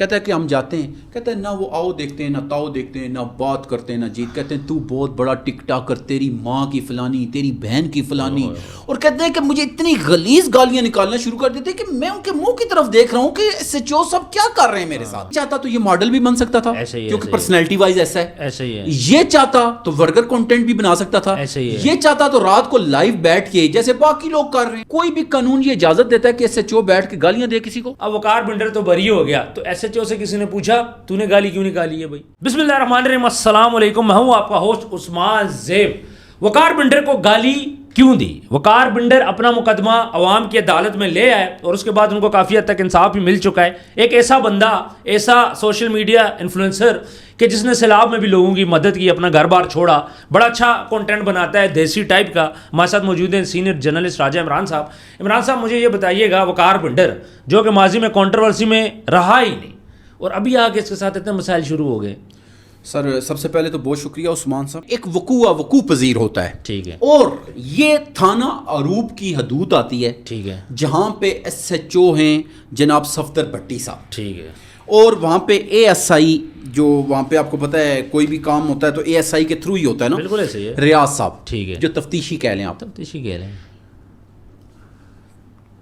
کہتا ہے کہ ہم جاتے ہیں, کہتا ہے نہ وہ آؤ دیکھتے ہیں, نہ تاؤ دیکھتے ہیں, نہ بات کرتے ہیں, نہ جیت. کہتے ہیں تو بہت بڑا ٹک ٹاکر, تیری ماں کی فلانی, تیری بہن کی فلانی. اور کہتے ہیں کہ مجھے اتنی غلیظ گالیاں نکالنا شروع کر دیتے کہ میں ان کے منہ کی طرف دیکھ رہا ہوں کہ ایس ایچ او صاحب کیا کر رہے ہیں میرے ساتھ. چاہتا تو یہ ماڈل بھی بن سکتا تھا کیونکہ پرسنالٹی وائز ایسا ہے, یہ چاہتا تو ورگر کنٹینٹ بھی بنا سکتا تھا, یہ چاہتا تو رات کو لائیو بیٹھ کے جیسے باقی لوگ کر رہے ہیں. کوئی بھی قانون یہ اجازت دیتا ہے کہ ایس ایچ او بیٹھ کے گالیاں دے کسی کو. اب وقار بنڈر تو بری ہو گیا, تو ایس ایچ او سے کسی نے پوچھا تو نے گالی کیوں نکالی ہے بھائی. بسم اللہ الرحمن الرحیم, السلام علیکم, میں ہوں آپ کا ہوسٹ عثمان زیب. وقار بنڈر کو گالی کیوں دی؟ وقار بنڈر اپنا مقدمہ عوام کی عدالت میں لے آئے اور اس کے بعد ان کو کافی حد تک انصاف بھی مل چکا ہے. ایک ایسا بندہ, ایسا سوشل میڈیا انفلوئنسر کہ جس نے سیلاب میں بھی لوگوں کی مدد کی, اپنا گھر بار چھوڑا, بڑا اچھا کنٹینٹ بناتا ہے دیسی ٹائپ کا. ہمارے ساتھ موجود ہیں سینئر جرنلسٹ راجہ عمران صاحب. عمران صاحب مجھے یہ بتائیے گا, وقار بنڈر جو کہ ماضی میں کنٹروورسی میں رہا ہی نہیں اور ابھی آگے اس کے ساتھ اتنے مسائل شروع ہو گئے. سر سب سے پہلے تو بہت شکریہ عثمان صاحب. ایک وقوع پذیر ہوتا ہے, ٹھیک ہے, اور یہ تھانہ عروب کی حدود آتی ہے, ٹھیک ہے, جہاں پہ ایس ایچ او ہیں جناب صفدر بھٹی صاحب, ٹھیک ہے, اور وہاں پہ اے ایس آئی, جو وہاں پہ آپ کو پتہ ہے کوئی بھی کام ہوتا ہے تو اے ایس آئی کے تھرو ہی ہوتا ہے نا, بالکل ایسے ہی ہے, ریاض صاحب, ٹھیک ہے, جو تفتیشی کہہ لیں آپ. تفتیشی کہہ رہے ہیں.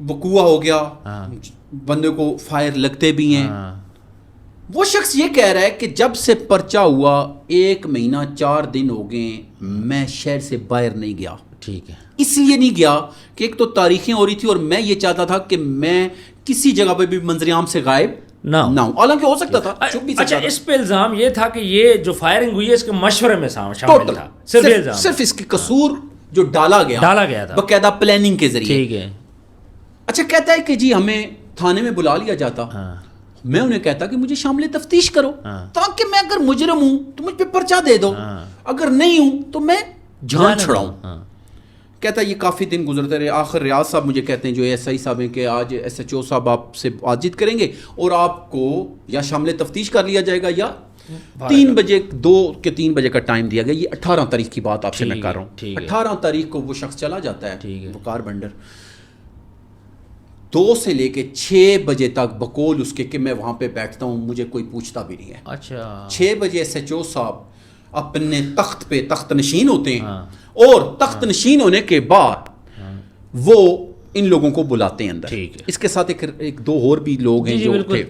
وقوع ہو گیا, بندے کو فائر لگتے بھی ہیں. وہ شخص یہ کہہ رہا ہے کہ جب سے پرچہ ہوا 1 مہینہ 4 دن ہو گئے, میں شہر سے باہر نہیں گیا. ٹھیک ہے, اس لیے نہیں گیا کہ ایک تو تاریخیں ہو رہی تھی اور میں یہ چاہتا تھا کہ میں کسی جگہ پہ بھی منظر عام سے غائب نہ ہوں. حالانکہ ہو سکتا تھا, چھپ بھی سکتا تھا. اچھا, اس پہ الزام یہ تھا کہ یہ جو فائرنگ ہوئی ہے اس کے مشورے میں شامل تھا, صرف اس کی قصور جو ڈالا گیا تھا باقاعدہ پلاننگ کے ذریعے. ٹھیک ہے. اچھا, کہتا ہے کہ جی ہمیں تھانے میں بلا لیا جاتا, میں انہیں کہتا کہ مجھے شامل تفتیش کرو, تاکہ میں اگر مجرم ہوں تو مجھ پہ پرچہ دے دو, اگر نہیں ہوں تو میں جان چھڑاؤں. کہتا ہے یہ کافی دن گزرتے رہے. آخر ریاض صاحب مجھے کہتے ہیں جو ایس آئی صاحب ہیں کہ آج ایس ایچ او صاحب آپ سے بات چیت کریں گے اور آپ کو یا شامل تفتیش کر لیا جائے گا یا 3 بجے 2 کے 3 بجے کا ٹائم دیا گیا. یہ 18 تاریخ کی بات آپ سے میں کر رہا ہوں. 18 تاریخ کو وہ شخص چلا جاتا ہے وقار بنڈر, 2 سے لے کے 6 بجے تک بقول اس کے کہ میں وہاں پہ بیٹھتا ہوں, مجھے کوئی پوچھتا بھی نہیں ہے. اچھا, 6 بجے ایس ایچ او صاحب اپنے تخت پہ تخت نشین ہوتے ہیں, اور تخت نشین ہونے کے بعد وہ ان لوگوں کو بلاتے ہیں اندر. اس کے ساتھ ایک 2 اور بھی لوگ ہیں جو تھے.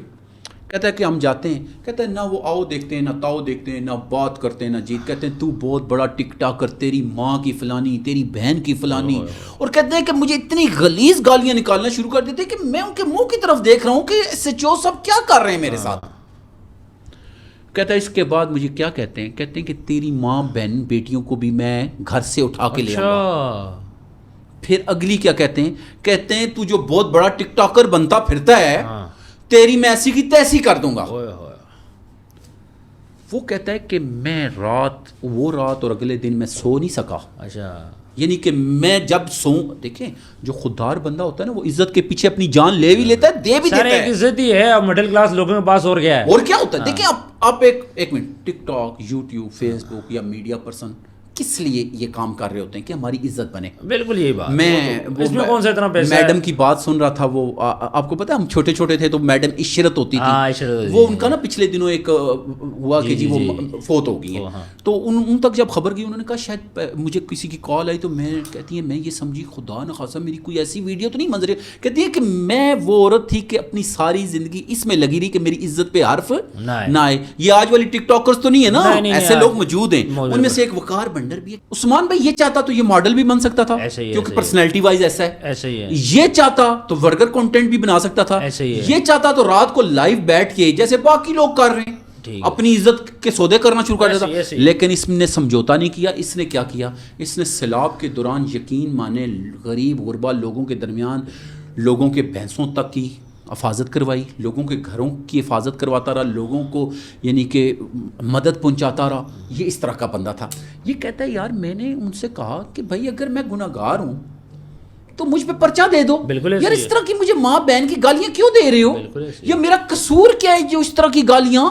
کہتا ہے کہ ہم جاتے ہیں, کہتا ہے نہ وہ آؤ دیکھتے ہیں, نہ تاؤ دیکھتے ہیں, نہ بات کرتے ہیں, نہ جیت. کہتے ہیں تو بہت بڑا ٹک ٹاکر, تیری ماں کی فلانی, تیری بہن کی فلانی. اور کہتے ہیں کہ مجھے اتنی غلیظ گالیاں نکالنا شروع کر دیتے کہ میں ان کے منہ کی طرف دیکھ رہا ہوں کہ ایس ایچ او صاحب کیا کر رہے ہیں میرے ساتھ. کہتا ہے اس کے بعد مجھے کیا کہتے ہیں, کہتے ہیں کہ تیری ماں بہن بیٹیوں کو بھی میں گھر سے اٹھا کے لے آؤں گا. پھر اگلی کیا کہتے ہیں, کہتے ہیں تو جو بہت بڑا ٹک ٹاکر بنتا پھرتا ہے, تیری میں ایسی کی تیسی کر دوں گا. وہ کہتا ہے کہ میں وہ رات اور اگلے دن میں سو نہیں سکا. اچھا, یعنی کہ میں جب سوؤں, دیکھیں جو خوددار بندہ ہوتا ہے نا وہ عزت کے پیچھے اپنی جان لے بھی لیتا ہے, دے بھی دیتا ہے. عزت ہی ہے, اب مڈل کلاس لوگوں کے پاس اور کیا ہے, اور کیا ہوتا ہے. دیکھیں آپ ایک منٹ, ٹک ٹاک, یوٹیوب, فیس بک یا میڈیا پرسن کس لیے یہ کام کر رہے ہوتے ہیں کہ ہماری عزت بنے. بالکل یہی بات. میں کون سا اتنا پیسہ, میڈم کی بات سن رہا تھا, وہ آپ کو پتا ہے ہم چھوٹے چھوٹے تھے تو میڈم عشرت ہوتی تھی, وہ ان کا نا پچھلے دنوں ایک ہوا کہ جی وہ فوت ہو گئی ہیں. تو ان تک جب خبر گئی انہوں نے کہا شاید مجھے کسی کی کال آئی, تو میں کہتی ہے میں یہ سمجھی خدا نخواستہ میری کوئی ایسی ویڈیو تو نہیں منظر. کہتی ہے کہ میں وہ عورت تھی کہ اپنی ساری زندگی اس میں لگی رہی کہ میری عزت پہ حرف نہ آئے. یہ آج والی ٹک ٹاکرز تو نہیں ہے نا, ایسے لوگ موجود ہیں, ان میں سے ایک وقار بنڈر بھی ہے. عثمان بھائی یہ چاہتا تو یہ ماڈل بھی بن سکتا تھا کیونکہ پرسنالٹی وائز ایسا ہے, یہ چاہتا تو ورگر کنٹینٹ بھی بنا سکتا تھا, یہ چاہتا تو رات کو لائیو بیٹھ کے جیسے باقی لوگ کر رہے ہیں اپنی عزت کے سودے کرنا شروع کر دیتا. لیکن اس نے سمجھوتا نہیں کیا. اس نے کیا کیا, اس نے سیلاب کے دوران یقین مانے غریب غربا لوگوں کے درمیان لوگوں کے بھینسوں تک کی حفاظت کروائی, لوگوں کے گھروں کی حفاظت کرواتا رہا, لوگوں کو یعنی کہ مدد پہنچاتا رہا. یہ اس طرح کا بندہ تھا. یہ کہتا ہے یار میں نے ان سے کہا کہ بھائی اگر میں گناہ گار ہوں تو مجھ پہ پرچہ دے دو. یار اس طرح کی مجھے ماں بہن کی گالیاں کیوں دے رہے ہو, یہ میرا قصور کیا ہے جو اس طرح کی گالیاں.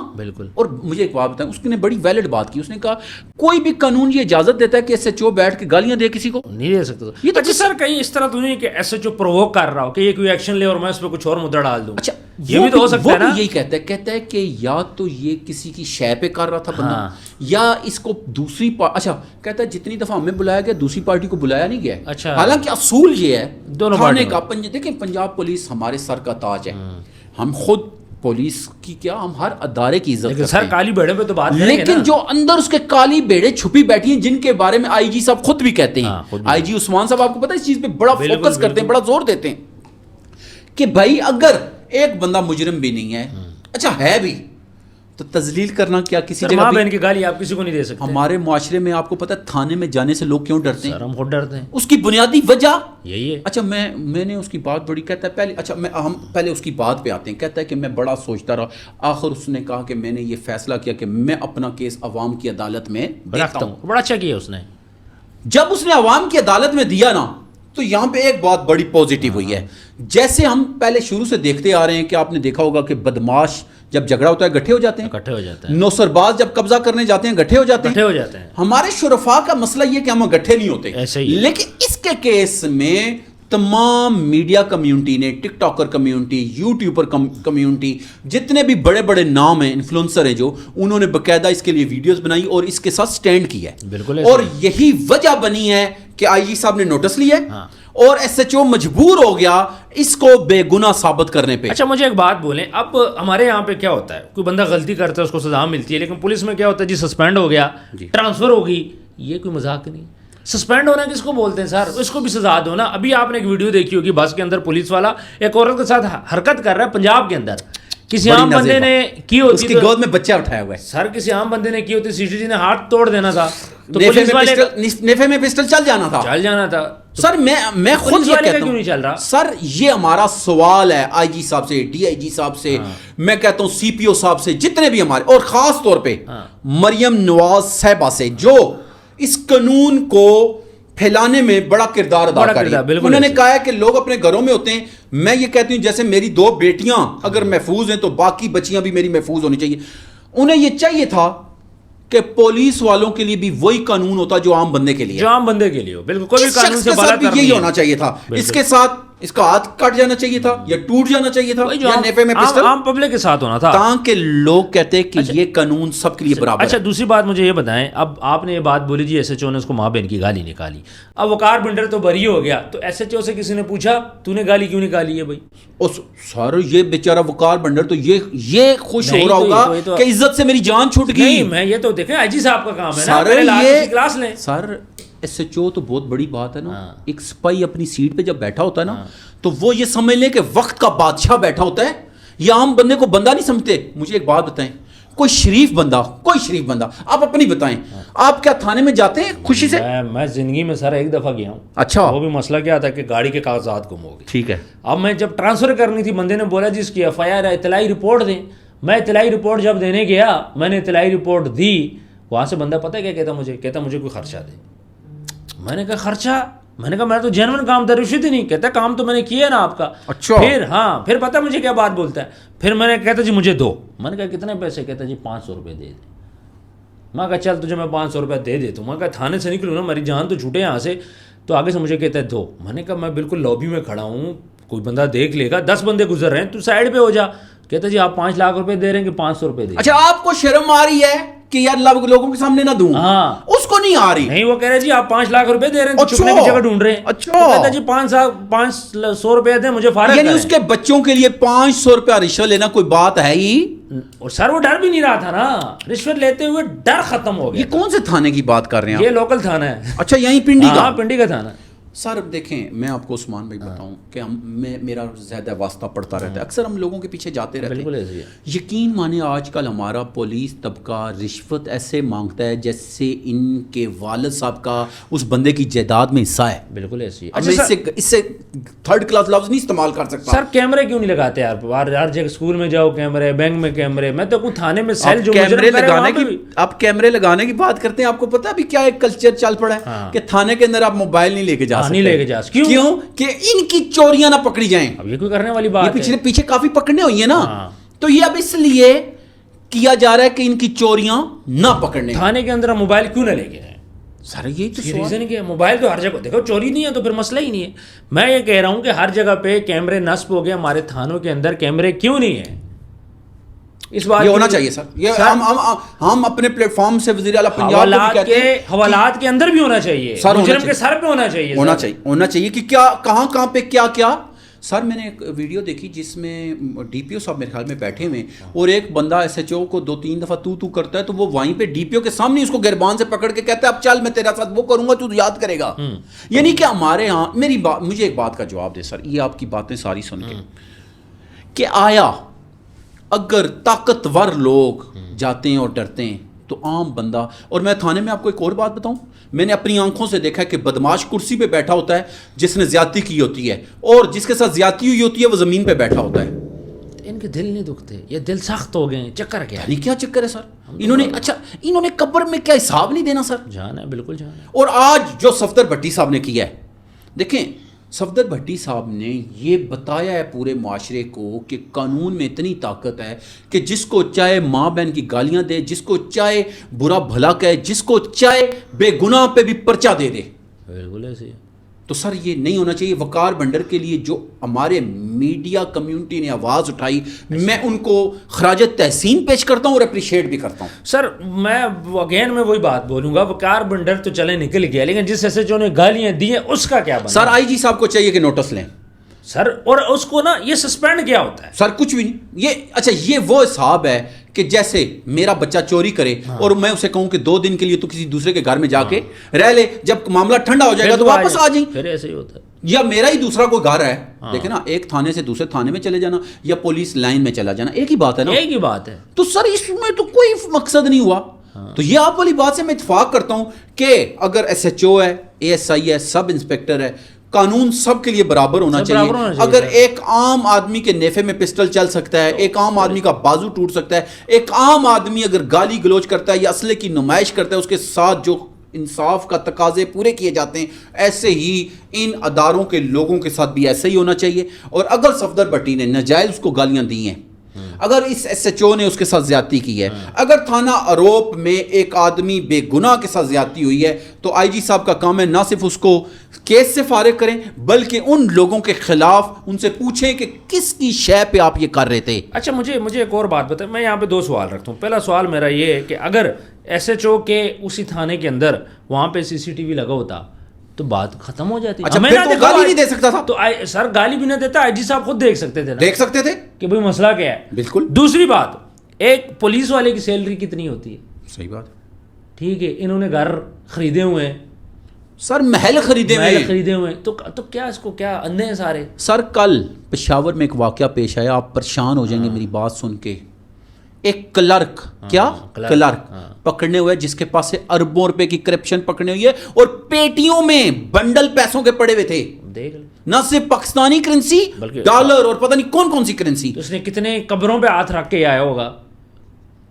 اور مجھے ایک بات بتائیں, اس نے بڑی ویلڈ بات کی. اس نے کہا کوئی بھی قانون یہ اجازت دیتا ہے کہ ایس ایچ او بیٹھ کے گالیاں دے کسی کو, نہیں دے سکتا. یہ تو سر کہیں اس طرح تو نہیں کہ ایس ایچ او پرووک کر رہا ہو کہ یہ کوئی ایکشن لے اور میں اس پہ کچھ اور مدعا ڈال دوں. اچھا یہ بھی تو ہو سکتا ہے نا. وہ یہی کہتا ہے کہ یا تو یہ کسی کی شے پہ کر رہا تھا بندہ, یا اس کو دوسری اچھا کہتا ہے جتنی دفعہ ہمیں بلایا گیا دوسری پارٹی کو بلایا نہیں گیا. اچھا, حالانکہ اصول یہ ہے دونوں تھانے کا. دیکھیں پنجاب پولیس ہمارے سر کا تاج ہے, ہم خود پولیس کی کیا ہم ہر ادارے کی عزت کرتے ہیں, سر کالی بیڑے پہ تو بات کریں گے, لیکن جو اندر اس کے کالی بیڑے چھپی بیٹھی ہیں جن کے بارے میں آئی جی صاحب خود بھی کہتے ہیں, آئی جی عثمان صاحب آپ کو پتہ ہے اس چیز پہ بڑا فوکس کرتے ہیں, بڑا زور دیتے ہیں کہ بھائی اگر ایک بندہ مجرم بھی نہیں ہے, اچھا ہے بھی, تو تذلیل کرنا کیا کسی جگہ ماں بہن کی گالی آپ کسی کو نہیں دے سکتے. ہمارے معاشرے میں آپ کو پتہ ہے تھانے میں جانے سے لوگ کیوں ڈرتے ہیں؟ ہم خود ڈرتے ہیں. اس کی بنیادی وجہ یہی ہے. اچھا میں نے اس کی بات بڑی کہتا ہے پہلے, اچھا ہم پہلے اس کی بات پہ آتے ہیں. کہتا ہے کہ میں بڑا سوچتا رہا, آخر اس نے کہا کہ میں نے یہ فیصلہ کیا کہ میں اپنا کیس عوام کی عدالت میں دیتا ہوں. بڑا اچھا کیا اس نے. جب اس نے عوام کی عدالت میں دیا نا, تو یہاں پہ ایک بات بڑی پازیٹیو ہوئی ہے. جیسے ہم پہلے شروع سے دیکھتے آ رہے ہیں کہ آپ نے دیکھا ہوگا کہ بدماش جب جھگڑا ہوتا ہے گٹھے ہو جاتے ہیں, نوسر باز جب قبضہ کرنے جاتے ہیں گٹھے ہو جاتے ہیں. ہمارے شرفاء کا مسئلہ یہ کہ ہم گٹھے نہیں ہوتے, لیکن اس کے کیس میں تمام میڈیا کمیونٹی نے, ٹک ٹاکر کمیونٹی, یوٹیوبر کمیونٹی, جتنے بھی بڑے بڑے نام ہیں, انفلوئنسر ہیں, جو انہوں نے باقاعدہ اس کے لیے ویڈیوز بنائی اور اس کے ساتھ سٹینڈ کیا ہے. بالکل. اور یہی وجہ بنی ہے کہ آئی جی صاحب نے نوٹس لیا اور ایس ایچ او مجبور ہو گیا اس کو بے گناہ ثابت کرنے پہ. اچھا مجھے ایک بات بولیں, اب ہمارے یہاں پہ کیا ہوتا ہے, کوئی بندہ غلطی کرتا ہے اس کو سزا ملتی ہے, لیکن پولیس میں کیا ہوتا ہے جی سسپینڈ ہو گیا, ٹرانسفر ہو گئی. یہ کوئی مذاق نہیں. سسپینڈ ہونا کس کو بولتے ہیں سر, اس کو بھی سزا دو نا. ابھی آپ نے ایک ویڈیو دیکھی ہوگی, بس کے اندر پولیس والا ایک عورت کے ساتھ حرکت کر رہا ہے پنجاب کے اندر, کسی عام بندے نے کی ہوتی, اس کی گود میں بچہ اٹھایا ہوا ہے سر, کسی عام بندے نے کی ہوتی, سی ٹی جی نے ہاتھ توڑ دینا تھا, تو پولیس والے نیفے میں پسٹل چل جانا تھا. سر میں خود یہ کہتا ہوں سر, یہ ہمارا سوال ہے آئی جی صاحب سے, ڈی آئی جی صاحب سے, میں کہتا ہوں سی پی او صاحب سے, جتنے بھی ہمارے, اور خاص طور پہ مریم نواز صاحبہ سے, جو اس قانون کو پھیلانے میں بڑا کردار ادا کر رہی ہے. انہوں نے کہا ہے کہ لوگ اپنے گھروں میں ہوتے ہیں, میں یہ کہتی ہوں جیسے میری 2 بیٹیاں اگر محفوظ ہیں تو باقی بچیاں بھی میری محفوظ ہونی چاہیے. انہیں یہ چاہیے تھا کہ پولیس والوں کے لیے بھی وہی قانون ہوتا جو عام بندے کے لیے, جو عام بندے کے لیے ہو. بالکل, کوئی بھی قانون سے بالا تر نہیں, یہی ہونا چاہیے تھا. اس کے ساتھ اس کا ہاتھ کٹ جانا چاہیے تھا یا ٹوٹ جانا چاہیے تھا, یا نیفے میں پسٹل عام پبلک کے ساتھ ہونا تھا, تاکہ لوگ کہتے کہ یہ قانون سب کے لیے برابر ہے. اچھا دوسری بات مجھے یہ بتائیں, اب آپ نے یہ بات بولی جی ایس ایچ او نے اس کو ماں بہن کی گالی نکالی, اب وقار بنڈر تو بری ہو گیا, تو ایس ایچ او سے کسی نے پوچھا تو نے گالی کیوں نکالی ہے بھائی؟ سر یہ بیچارہ وقار بنڈر تو یہ خوش ہو رہا ہوگا کہ عزت سے میری جان چھوٹ گئی. میں یہ تو دیکھیں آئی جی صاحب کا کام ہے نا, کلاس لیں. سر ایس ایچ او تو بہت بڑی بات ہے نا. ایک سپاہی اپنی سیٹ پہ جب بیٹھا ہوتا ہے نا, تو وہ یہ سمجھ لیں کہ وقت کا بادشاہ بیٹھا ہوتا ہے, یا عام بندے کو بندہ نہیں سمجھتے. مجھے ایک بات بتائیں, کوئی شریف بندہ آپ اپنی بتائیں, آپ کیا تھانے میں جاتے ہیں خوشی سے؟ میں زندگی میں سر ایک دفعہ گیا ہوں. اچھا, وہ بھی مسئلہ کیا تھا کہ گاڑی کے کاغذات گم ہو گئے. ٹھیک ہے. اب میں جب ٹرانسفر کرنی تھی, بندے نے بولا جی اس کی ایف آئی آر ہے, اطلاعی رپورٹ دیں. میں اطلاعی رپورٹ جب دینے گیا, میں نے اطلاعی رپورٹ دی, وہاں سے بندہ پتہ کیا کہتا مجھے کوئی خرچہ دے. میں نے کہا خرچہ؟ میں نے کہا میں تو جینون کام تھا, رشوت ہی نہیں. کہتا کام تو میں نے کیا نا آپ کا. اچھا. پھر پتہ مجھے کیا بات بولتا ہے, پھر میں نے کہتا جی مجھے دو. میں نے کہا کتنے پیسے؟ کہتا جی 500 روپے دے دے. میں کہا چل تجھے میں 500 روپے دے دیتا ہوں. میں کہا تھانے سے نکلوں نا, میری جان تو چھوٹے یہاں سے. تو آگے سے مجھے کہتا ہے دو. میں نے کہا میں بالکل لابی میں کھڑا ہوں, کوئی بندہ دیکھ لے گا, 10 بندے گزر رہے ہیں, تو سائڈ پہ ہو جا. کہتا جی آپ 5 لاکھ روپے دے رہے ہیں کہ 500 روپے دے. اچھا آپ کو شرم آ رہی ہے کہ یار لوگوں کے سامنے نہ دوں؟ ہاں, اس کو نہیں آ رہی. نہیں, وہ کہہ رہے جی آپ 5 لاکھ روپے دے رہے ہیں, چھپنے کی جگہ ڈھونڈ رہے ہیں. اچھا, کہتا جی 500 روپے دیں مجھے فارغ. یعنی اس کے بچوں کے لیے 500 روپیہ رشوت لینا کوئی بات ہے ہی؟ اور سر وہ ڈر بھی نہیں رہا تھا نا, رشوت لیتے ہوئے ڈر ختم ہو گیا. یہ کون سے تھانے کی بات کر رہے ہیں؟ یہ لوکل تھانہ ہے. اچھا یہیں پنڈی کا؟ ہاں پنڈی کا تھانہ. سر دیکھیں میں آپ کو عثمان بھائی بتاؤں کہ میرا زیادہ واسطہ پڑتا رہتا ہے, اکثر ہم لوگوں کے پیچھے جاتے رہتے ہیں. بالکل ایسے ہی ہے. یقین مانے آج کل ہمارا پولیس طبقہ رشوت ایسے مانگتا ہے جیسے ان کے والد صاحب کا اس بندے کی جائیداد میں حصہ ہے. بالکل ایسے ہی. میں اس سے 3rd کلاس لفظ نہیں استعمال کر سکتا. سر کیمرے کیوں نہیں لگاتے یار؟ ہر جگہ اسکول میں جاؤ کیمرے, بینک میں کیمرے. میں تو تھانے میں سیل جو کیمرے لگانے کی, آپ کیمرے لگانے کی بات کرتے ہیں, آپ کو پتا ابھی کیا ایک کلچر چل پڑا ہے کہ تھانے کے اندر آپ موبائل نہیں لے کے جا سکتے. کیوں کہ ان کی چوریاں نہ پکڑی جائیں. اب یہ کوئی کرنے والی بات ہے؟ یہ پیچھے کافی پکڑنے ہوئی ہیں نا, تو یہ اب اس لیے کیا جا رہا ہے کہ ان کی چوریاں نہ پکڑنے. تھانے کے اندر موبائل کیوں نہ لے کے جائیں؟ سر یہی تو ریزن کیا ہے؟ موبائل تو ہر جگہ دیکھو چوری نہیں ہے تو پھر مسئلہ ہی نہیں ہے. میں یہ کہہ رہا ہوں کہ ہر جگہ پہ کیمرے نصب ہو گئے, ہمارے تھانوں کے اندر کیمرے کیوں نہیں ہیں؟ اس بات یہ ہونا چاہیے سر. یہ ہم اپنے پلیٹ فارم سے وزیر اعلیٰ پنجاب کو بھی کہتے ہیں حوالات کے اندر بھی ہونا چاہیے, مجرم کے سر پہ ہونا چاہیے کہ کیا کہاں پہ کیا. سر میں نے ایک ویڈیو دیکھی جس میں ڈی پی او صاحب میرے خیال میں بیٹھے ہوئے اور ایک بندہ ایس ایچ او کو 2-3 دفعہ تو کرتا ہے, تو وہ وہیں پہ ڈی پی او کے سامنے اس کو گربان سے پکڑ کے کہتا ہے اب چل میں تیرا ساتھ وہ کروں گا تو یاد کرے گا. یعنی کہ ہمارے ہاں مجھے ایک بات کا جواب دے سر, یہ آپ کی باتیں ساری سن کے, کہ آیا اگر طاقتور لوگ جاتے ہیں اور ڈرتے ہیں تو عام بندہ, اور میں تھانے میں آپ کو ایک اور بات بتاؤں, میں نے اپنی آنکھوں سے دیکھا ہے کہ بدماش کرسی پہ بیٹھا ہوتا ہے جس نے زیادتی کی ہوتی ہے, اور جس کے ساتھ زیادتی ہوئی ہوتی ہے وہ زمین پہ بیٹھا ہوتا ہے. ان کے دل نہیں دکھتے, یہ دل سخت ہو گئے ہیں. چکر کیا ہے؟ کیا چکر ہے سر؟ انہوں نے قبر میں کیا حساب نہیں دینا سر؟ جانا ہے, بالکل جانا ہے. اور آج جو صفدر بھٹی صاحب نے کیا ہے, دیکھیں صفدر بھٹی صاحب نے یہ بتایا ہے پورے معاشرے کو کہ قانون میں اتنی طاقت ہے کہ جس کو چاہے ماں بہن کی گالیاں دے, جس کو چاہے برا بھلا کہے, جس کو چاہے بے گناہ پہ بھی پرچہ دے دے. بالکل ایسے. تو سر یہ نہیں ہونا چاہیے. وقار بنڈر کے لیے جو ہمارے میڈیا کمیونٹی نے آواز اٹھائی, میں ان کو خراج تحسین پیش کرتا ہوں اور اپریشیٹ بھی کرتا ہوں. سر میں اگین میں وہی بات بولوں گا, وقار بنڈر تو چلے نکل گیا, لیکن جس ایس ایچ او نے گالیاں دی ہیں اس کا کیا بنا؟ سر آئی جی صاحب کو چاہیے کہ نوٹس لیں سر, اور اس کو نا یہ سسپینڈ کیا ہوتا ہے سر؟ کچھ بھی نہیں. یہ اچھا یہ وہ حساب ہے کہ جیسے میرا بچہ چوری کرے اور میں اسے کہوں کہ 2 دن کے لیے تو کسی دوسرے کے گھر میں جا کے رہ لے, جب معاملہ ٹھنڈا ہو جائے گا تو واپس آ جائیں. پھر ایسے ہی ہوتا ہے. یا میرا ہی دوسرا کوئی گھر ہے, دیکھیں نا, ایک تھانے سے دوسرے تھانے میں چلے جانا یا پولیس لائن میں چلا جانا, ایک ہی بات ہے نا, ایک ہی بات ہے. تو سر اس میں تو کوئی مقصد نہیں ہوا. تو یہ آپ والی بات سے میں اتفاق کرتا ہوں کہ اگر ایس ایچ او ہے, اے ایس آئی ہے, سب انسپیکٹر ہے, قانون سب کے لیے برابر ہونا چاہیے. اگر ایک عام آدمی کے نیفے میں پسٹل چل سکتا ہے, ایک عام آدمی کا بازو ٹوٹ سکتا ہے, ایک عام آدمی اگر گالی گلوچ کرتا ہے یا اسلحے کی نمائش کرتا ہے, اس کے ساتھ جو انصاف کا تقاضے پورے کیے جاتے ہیں, ایسے ہی ان اداروں کے لوگوں کے ساتھ بھی ایسے ہی ہونا چاہیے. اور اگر صفدر بھٹی نے ناجائز اس کو گالیاں دی ہیں, اگر اس ایس ایچ او نے اس کے ساتھ زیادتی کی ہے, اگر تھانہ آروپ میں ایک آدمی بے گناہ کے ساتھ زیادتی ہوئی ہے, تو آئی جی صاحب کا کام ہے نہ صرف اس کو کیس سے فارغ کریں بلکہ ان لوگوں کے خلاف ان سے پوچھیں کہ کس کی شے پہ آپ یہ کر رہے تھے. اچھا مجھے ایک اور بات بتائیں, میں یہاں پہ 2 سوال رکھتا ہوں. پہلا سوال میرا یہ ہے کہ اگر ایس ایچ او کے اسی تھانے کے اندر وہاں پہ سی سی ٹی وی لگا ہوتا تو بات ختم ہو جاتی. اچھا پھر تو گالی نہیں دے سکتا تھا. تو سر گالی بھی نہیں دیتا, آئی جی صاحب خود دیکھ سکتے تھے کہ بھئی مسئلہ کیا ہے. بالکل. دوسری بات, ایک پولیس والے کی سیلری کتنی ہوتی ہے؟ صحیح بات. ٹھیک ہے, انہوں نے گھر خریدے ہوئے ہیں سر, محل خریدے ہوئے, تو کیا اس کو کیا اندھے ہیں سارے؟ سر کل پشاور میں ایک واقعہ پیش آیا, آپ پریشان ہو جائیں گے میری بات سن کے. ایک کلرک پکڑنے ہوئے جس کے پاس سے اربوں روپے کی کرپشن پکڑنے ہوئی ہے, اور پیٹیوں میں بنڈل پیسوں کے پڑے ہوئے تھے, نہ صرف پاکستانی کرنسی, ڈالر اور پتہ نہیں کون سی کرنسی. اس نے کتنے قبروں پہ ہاتھ رکھ کے آیا ہوگا,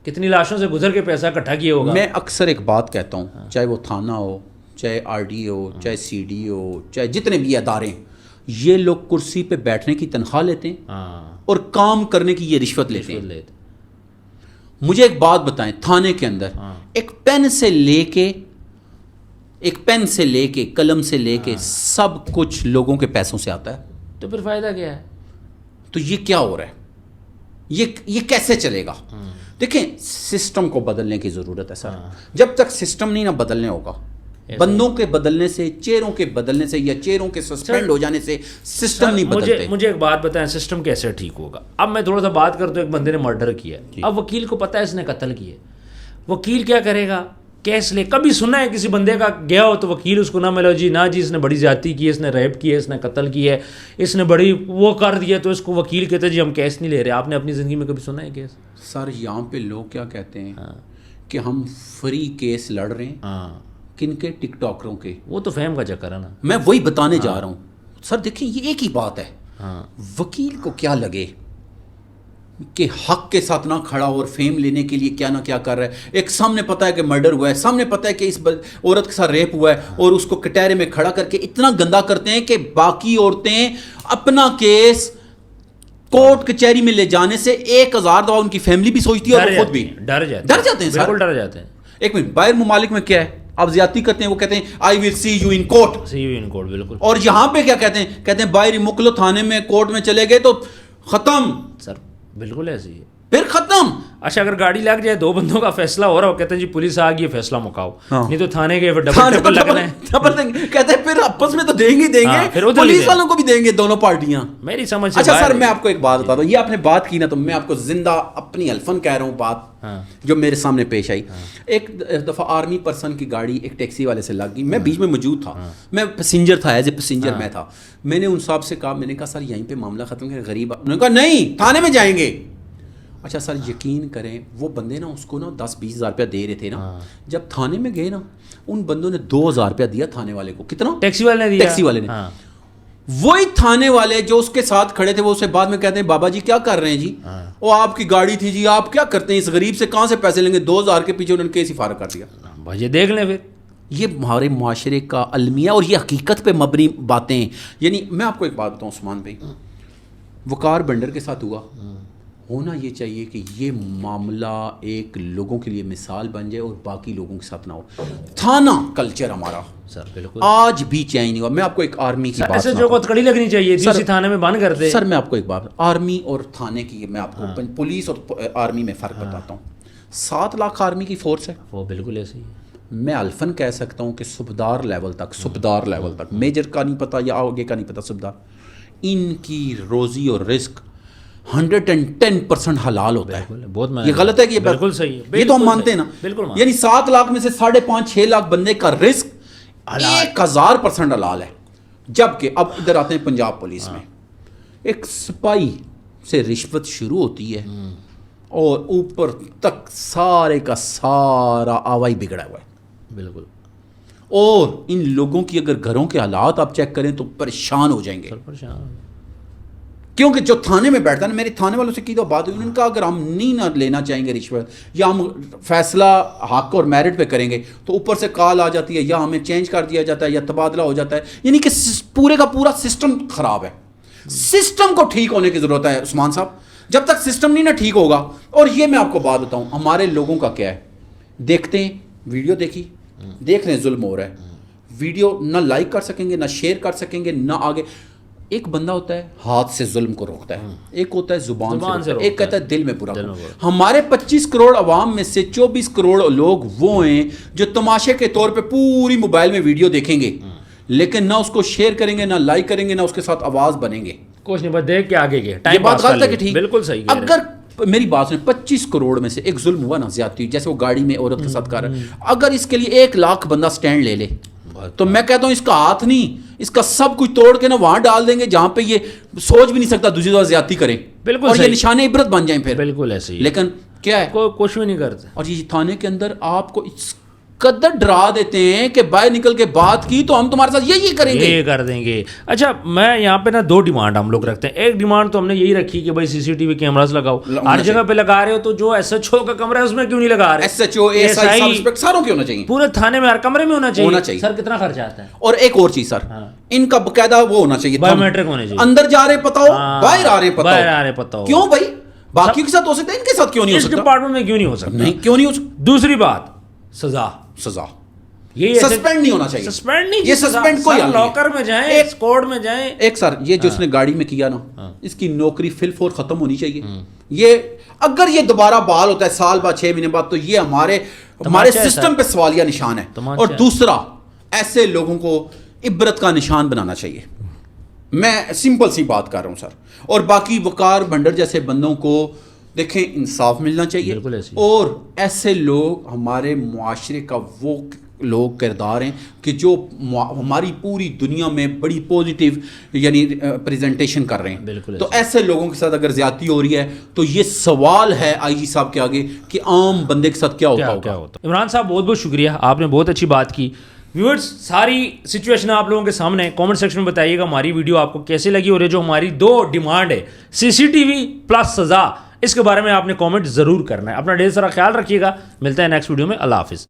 کتنی لاشوں سے گزر کے پیسہ اکٹھا کیا ہوگا. میں اکثر ایک بات کہتا ہوں, چاہے وہ تھانہ ہو, چاہے آر ڈی ہو, چاہے سی ڈی ہو, چاہے جتنے بھی ادارے ہیں, یہ لوگ کرسی پہ بیٹھنے کی تنخواہ لیتے ہیں اور کام کرنے کی یہ رشوت لیتے ہیں. مجھے ایک بات بتائیں, تھانے کے اندر ایک پین سے لے کے قلم سے لے کے سب کچھ لوگوں کے پیسوں سے آتا ہے, تو پھر فائدہ کیا ہے؟ تو یہ کیا ہو رہا ہے, یہ کیسے چلے گا؟ دیکھیں سسٹم کو بدلنے کی ضرورت ہے سر. جب تک سسٹم نہیں نہ بدلنے ہوگا, بندوں کے بدلنے سے, چہروں کے بدلنے سے یا چہروں کے سسپینڈ ہو جانے سے سسٹم نہیں بدلتے. مجھے ایک بات بتائیں, سسٹم کیسے ٹھیک ہوگا؟ اب میں تھوڑا سا بات کرتا ہوں, ایک بندے نے مرڈر کیا, اب وکیل کو پتا ہے اس نے قتل کیا, وکیل کیا کرے گا؟ کیس لے. کبھی سنا ہے کسی بندے کا گیا ہو تو وکیل اس کو نہ ملو جی نا جی اس نے بڑی زیادتی کی ہے, اس نے ریپ کی ہے, اس نے قتل کی ہے, اس نے بڑی وہ کر دیا, تو اس کو وکیل کہتے ہیں جی ہم کیس نہیں لے رہے. آپ نے اپنی زندگی میں کبھی سنا ہے کیس؟ سر یہاں پہ لوگ کیا کہتے ہیں کہ ہم فری کیس لڑ رہے ہیں. کن کے؟ ٹک ٹاکروں کے. وہ تو فہم کا چکر ہے نا, میں وہی بتانے جا رہا ہوں. سر دیکھیں یہ ایک ہی بات ہے, وکیل کو کیا لگے کہ حق کے ساتھ نہ کھڑا اور فیم لینے کے لیے کیا نہ کیا کر رہا ہے. ایک سامنے پتہ ہے کہ مرڈر ہوا ہے, سامنے پتہ ہے کہ اس عورت کے ساتھ ریپ ہوا ہے, اور اس کو کٹہرے میں کھڑا کر کے اتنا گندا کرتے ہیں کہ باقی عورتیں اپنا کیس کورٹ کچہری میں لے جانے سے 1000 دفعہ ان کی فیملی بھی سوچتی ہے اور خود بھی ڈر جاتے ہیں. ایک منٹ, باہر ممالک میں کیا ہے آپ زیادتی کرتے ہیں وہ کہتے ہیں آئی ول سی یو ان کورٹ. بالکل. اور یہاں پہ کیا کہتے ہیں باہر مکلو تھانے میں کورٹ میں چلے گئے تو ختم سر. بالکل ایسے ہی ہے. پھر ختم. اچھا اگر گاڑی لگ جائے 2 بندوں کا فیصلہ ہو رہا ہو کہتے ہیں جی پولیس آ گئی فیصلہ مکاؤ. نہیں تو تھانے گئے ڈبل لگنا ہے. کہتے ہیں پھر آپس میں تو دیں گے پولیس والوں کو بھی دیں گے دونوں پارٹیاں. میری سمجھ سے. اچھا سر میں آپ کو ایک بات بتاتا ہوں, یہ آپ نے بات کی نا تو میں آپ کو زندہ اپنی الفن کہہ رہا ہوں بات جو میرے سامنے پیش آئی. ایک دفعہ آرمی پرسن کی گاڑی ایک ٹیکسی والے سے لگ گئی, میں بیچ میں موجود تھا, میں پیسنجر تھا, ایز اے پیسنجر میں تھا. میں نے ان صاحب سے کہا, میں نے کہا سر یہیں پہ معاملہ ختم کر غریب. انہوں نے کہا نہیں تھانے میں جائیں گے. اچھا سر یقین کریں وہ بندے نا اس کو نا 10-20 ہزار روپیہ دے رہے تھے نا, جب تھانے میں گئے نا ان بندوں نے 2,000 روپیہ دیا تھانے والے کو. کتنا؟ ٹیکسی والے نے دیا. ٹیکسی والے نے. وہی تھانے والے جو اس کے ساتھ کھڑے تھے وہ اسے بعد میں کہتے ہیں بابا جی کیا کر رہے ہیں جی, وہ آپ کی گاڑی تھی جی, آپ کیا کرتے ہیں اس غریب سے کہاں سے پیسے لیں گے. 2,000 کے پیچھے انہوں نے کیس ہی فارغ کر دیا. یہ دیکھ لیں پھر یہ ہمارے معاشرے کا المیہ اور یہ حقیقت پہ مبنی باتیں. یعنی میں آپ کو ایک بات بتاؤں عثمان بھائی, وقار بنڈر کے ساتھ ہونا یہ چاہیے کہ یہ معاملہ ایک لوگوں کے لیے مثال بن جائے اور باقی لوگوں کے ساتھ نہ ہو. تھانہ کلچر ہمارا سر بالکل آج بھی چینج نہیں ہوا. میں آپ کو ایک آرمی کی بات ایسے جو کو کڑی لگنی چاہیے تھی اسی تھانے میں بند کر دے. سر میں آپ کو ایک بات, آرمی اور تھانے کی میں آپ کو پولیس اور آرمی میں فرق بتاتا ہوں. 7 لاکھ آرمی کی فورس ہے, وہ بالکل ایسے ہی. میں الفن کہہ سکتا ہوں کہ صوبدار لیول تک, میجر کا نہیں پتا یا آگے کا نہیں پتا, صوبدار, ان کی روزی اور رزق 110% حلال ہوتا ہے. یہ غلط ہے کہ بالکل صحیح ہے, یہ تو ہم مانتے ہیں نا. یعنی 7 لاکھ میں سے 5.5-6 لاکھ بندے کا رزق 1000% حلال ہے. جبکہ اب ادھر آتے ہیں پنجاب پولیس میں, ایک سپاہی سے رشوت شروع ہوتی ہے اور اوپر تک سارے کا سارا آوائی بگڑا ہوا ہے. بالکل. اور ان لوگوں کی اگر گھروں کے حالات آپ چیک کریں تو پریشان ہو جائیں گے. کیونکہ جو تھانے میں بیٹھتا ہے نا, میری تھانے والوں سے کی تو بات ہوئی, انہوں نے کہا اگر ہم نہیں نہ لینا چاہیں گے رشوت یا ہم فیصلہ حق اور میرٹ پہ کریں گے تو اوپر سے کال آ جاتی ہے یا ہمیں چینج کر دیا جاتا ہے یا تبادلہ ہو جاتا ہے. یعنی کہ پورے کا پورا سسٹم خراب ہے. سسٹم کو ٹھیک ہونے کی ضرورت ہے عثمان صاحب. جب تک سسٹم نہیں نہ ٹھیک ہوگا, اور یہ میں آپ کو بات بتاؤں ہمارے لوگوں کا کیا ہے, دیکھتے ہیں ویڈیو دیکھی, دیکھ رہے ہیں ظلم ہو رہا ہے, ویڈیو نہ لائک کر سکیں گے نہ شیئر کر سکیں گے نہ آگے. ایک بندہ ہوتا ہے ہاتھ سے ظلم کو روکتا ہے, ایک ہوتا ہے زبان سے, ایک کہتا ہے دل میں برا. ہمارے 25 کروڑ عوام میں سے 24 کروڑ لوگ وہ ہیں جو تماشے کے طور پہ پوری موبائل میں ویڈیو دیکھیں گے لیکن نہ اس کو شیئر کریں گے نہ لائک کریں گے نہ اس کے ساتھ آواز بنیں گے. کچھ نہیں, بس دیکھ کے آگے گئے. یہ بات غلط ہے کہ ٹھیک؟ بالکل صحیح. اگر میری بات سنیں, 25 کروڑ میں سے ایک ظلم ہوا نا, زیادتی, جیسے وہ گاڑی میں عورت کے ساتھ کر رہا ہے, اگر اس کے لیے 1 لاکھ بندہ سٹینڈ لے لے تو میں کہتا ہوں اس کا ہاتھ نہیں, اس کا سب کچھ توڑ کے نا وہاں ڈال دیں گے جہاں پہ یہ سوچ بھی نہیں سکتا دوسری طرف زیادتی کریں. بالکل. اور یہ نشان عبرت بن جائیں پھر. بالکل ایسے ہی. لیکن کیا ہے, کوئی کچھ بھی نہیں کرتے. اور یہ تھانے کے اندر آپ کو اس قدر ڈرا دیتے ہیں کہ باہر نکل کے بات کی تو ہم تمہارے ساتھ یہی کریں گے, یہ کر دیں گے. اچھا میں یہاں پہ نا 2 ڈیمانڈ ہم لوگ رکھتے ہیں. ایک ڈیمانڈ تو ہم نے یہی رکھی کہ بھائی CCTV کیمراز لگاؤ, ہر جگہ پہ لگا رہے ہو تو جو SHO کا کمرہ ہے اس میں کیوں نہیں لگا رہے؟ SHO ASI سب انسپیکٹر ساروں کی ہونا چاہیے, پورے تھانے میں ہر کمرے میں ہونا چاہیے. سر کتنا خرچہ آتا ہے؟ اور ایک اور چیز سر, ان کا باقاعدہ وہ ہونا چاہیے, بایو میٹرک ہونے چاہیے. اندر جا رہے پتہ ہو, باہر آ رہے پتہ ہو. کیوں بھائی باقی کے ساتھ ہو سکتا ہے, ان کے ساتھ کیوں نہیں ہو سکتا؟ اس ڈپارٹمنٹ میں کیوں نہیں ہو سکتا؟ نہیں کیوں نہیں ہو سکتا. دوسری بات, سزا یہ سسپینڈ نہیں ہونا چاہیے. سسپینڈ نہیں, یہ سسپینڈ کوئی لاکر میں جائیں, اسکواڈ میں جائیں. ایک سر یہ جو اس نے گاڑی میں کیا نا, اس کی نوکری فل فور ختم ہونی چاہیے. یہ اگر یہ دوبارہ بحال ہوتا ہے سال بعد 6 مہینے بعد تو یہ ہمارے سسٹم پہ سوالیہ نشان ہے. اور دوسرا, ایسے لوگوں کو عبرت کا نشان بنانا چاہیے. میں سمپل سی بات کر رہا ہوں سر. اور باقی وقار بنڈر جیسے بندوں کو دیکھیں انصاف ملنا چاہیے. اور ایسے لوگ ہمارے معاشرے کا وہ لوگ کردار ہیں کہ جو ہماری پوری دنیا میں بڑی پوزیٹیو یعنی پریزنٹیشن کر رہے ہیں. تو ایسے لوگوں کے ساتھ اگر زیادتی ہو رہی ہے تو یہ سوال ہے IG صاحب کے آگے کہ عام بندے کے ساتھ کیا ہوتا. عمران صاحب بہت بہت شکریہ, آپ نے بہت اچھی بات کی. ویورز ساری سچویشن آپ لوگوں کے سامنے, کامنٹ سیکشن میں بتائیے گا ہماری ویڈیو آپ کو کیسے لگی, اور یہ جو ہماری 2 ڈیمانڈ ہے CCTV پلس سزا, اس کے بارے میں آپ نے کامنٹ ضرور کرنا ہے. اپنا ڈھیر سارا خیال رکھیے گا, ملتا ہے نیکسٹ ویڈیو میں. اللہ حافظ.